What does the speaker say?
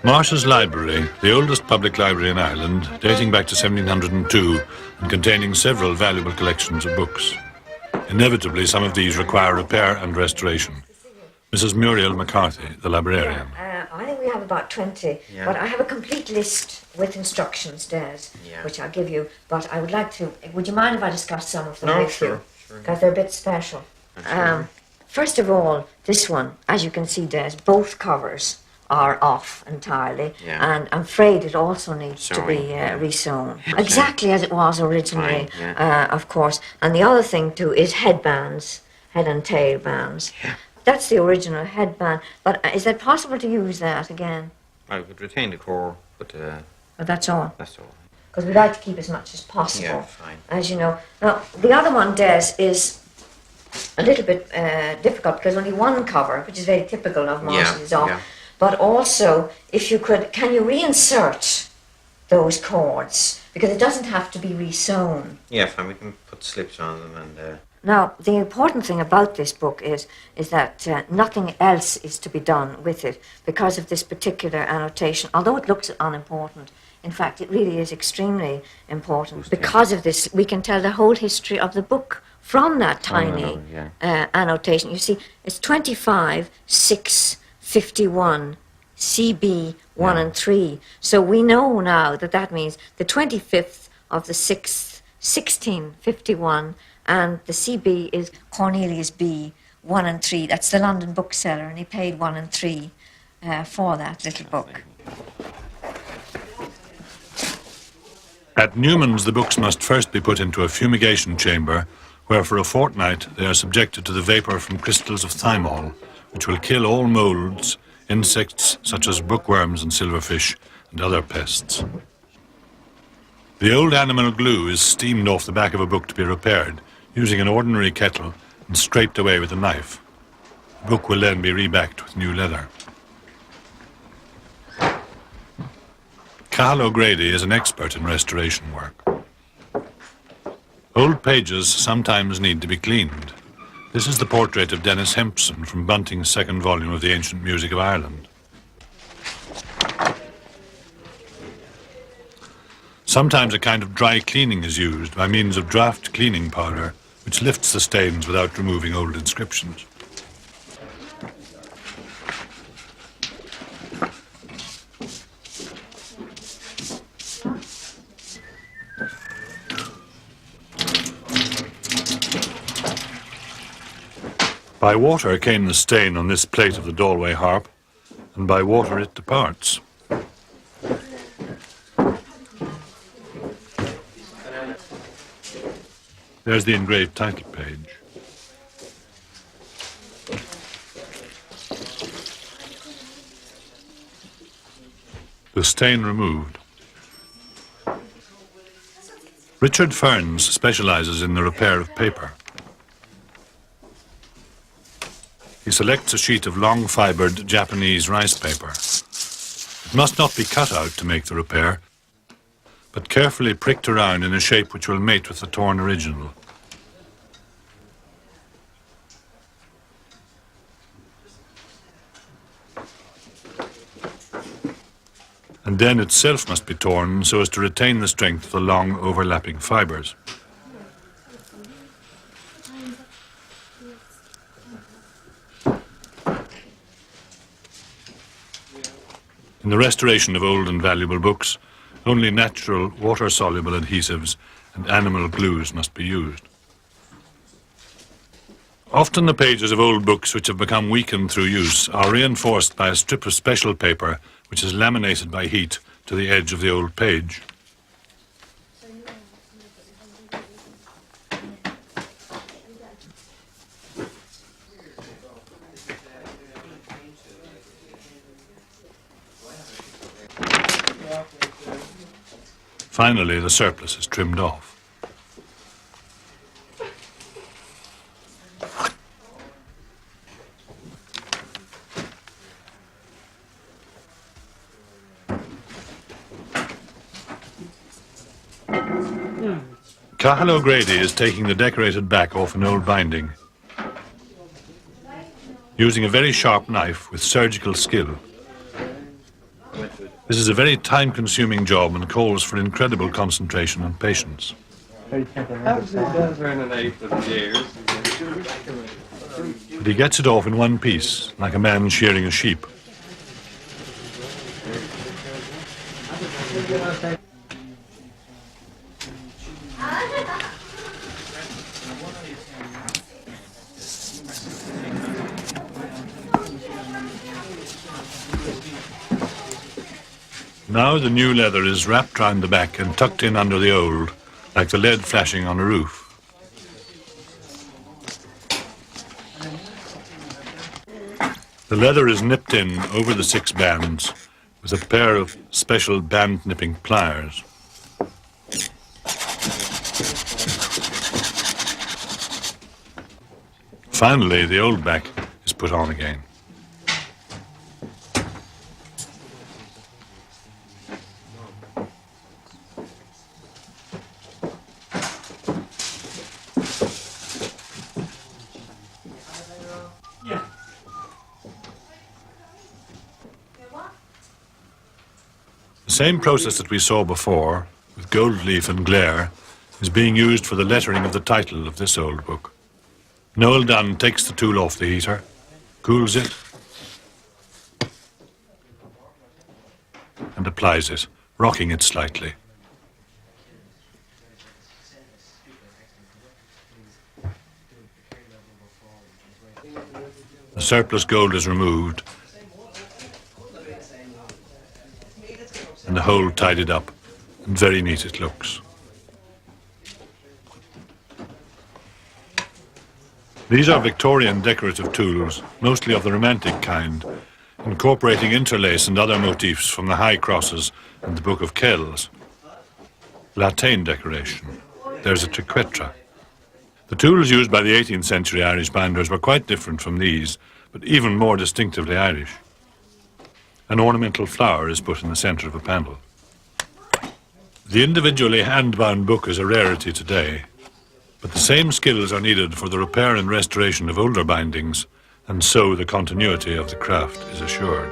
Marsh's Library, the oldest public library in Ireland, dating back to 1702 and containing several valuable collections of books. Inevitably, some of these require repair and restoration. Mrs. Muriel McCarthy, the librarian. I think we have about 20, but I have a complete list with instructions, Des, which I'll give you. But I would like to, would you mind if I discuss some of them with you? Because they're a bit special. First of all, this one, as you can see, Des, both covers are off entirely, and I'm afraid it also needs to be resewn. Exactly as it was originally, of course. And the other thing too is headbands, head and tail bands. That's the original headband, but is it possible to use that again? I would retain the core, but that's all? That's all. Because we'd like to keep as much as possible, fine. As you know. Now, the other one, Des, is a little bit difficult because only one cover, which is very typical of Morrison, is off. But also, if you could, can you reinsert those cords? Because it doesn't have to be resewn. Yeah, fine. We can put slips on them and... Now, the important thing about this book is that nothing else is to be done with it because of this particular annotation. Although it looks unimportant, in fact, it really is extremely important. Because of this, we can tell the whole history of the book from that tiny annotation. You see, it's 25, 6, 51, CB 1 and 3. So we know now that means the 25th of the 6th, 1651, and the CB is Cornelius B 1 and 3. That's the London bookseller, and he paid 1 and 3 for that little book. At Newman's, the books must first be put into a fumigation chamber, where for a fortnight they are subjected to the vapour from crystals of thymol, which will kill all moulds, insects such as bookworms and silverfish, and other pests. The old animal glue is steamed off the back of a book to be repaired, using an ordinary kettle and scraped away with a knife. The book will then be rebacked with new leather. Cathal O'Grady is an expert in restoration work. Old pages sometimes need to be cleaned. This is the portrait of Dennis Hempson from Bunting's second volume of the Ancient Music of Ireland. Sometimes a kind of dry cleaning is used by means of draft cleaning powder, which lifts the stains without removing old inscriptions. By water came the stain on this plate of the Galway harp, and by water it departs. There's the engraved title page. The stain removed. Richard Ferns specializes in the repair of paper. He selects a sheet of long-fibered Japanese rice paper. It must not be cut out to make the repair, but carefully pricked around in a shape which will mate with the torn original. And then itself must be torn so as to retain the strength of the long overlapping fibers. In the restoration of old and valuable books, only natural, water-soluble adhesives and animal glues must be used. Often the pages of old books which have become weakened through use are reinforced by a strip of special paper which is laminated by heat to the edge of the old page. Finally, the surplus is trimmed off. Cathal O'Grady is taking the decorated back off an old binding, using a very sharp knife with surgical skill. This is a very time-consuming job and calls for incredible concentration and patience. Obviously it does run an eighth of the years. But he gets it off in one piece, like a man shearing a sheep. Now the new leather is wrapped round the back and tucked in under the old, like the lead flashing on a roof. The leather is nipped in over the 6 bands with a pair of special band nipping pliers. Finally, the old back is put on again. The same process that we saw before, with gold leaf and glare, is being used for the lettering of the title of this old book. Noel Dunn takes the tool off the heater, cools it, and applies it, rocking it slightly. The surplus gold is removed, and the hole tidied up, and very neat it looks. These are Victorian decorative tools, mostly of the romantic kind, incorporating interlace and other motifs from the high crosses and the Book of Kells. Latane decoration. There's a triquetra. The tools used by the 18th century Irish binders were quite different from these, but even more distinctively Irish. An ornamental flower is put in the centre of a panel. The individually hand-bound book is a rarity today, but the same skills are needed for the repair and restoration of older bindings, and so the continuity of the craft is assured.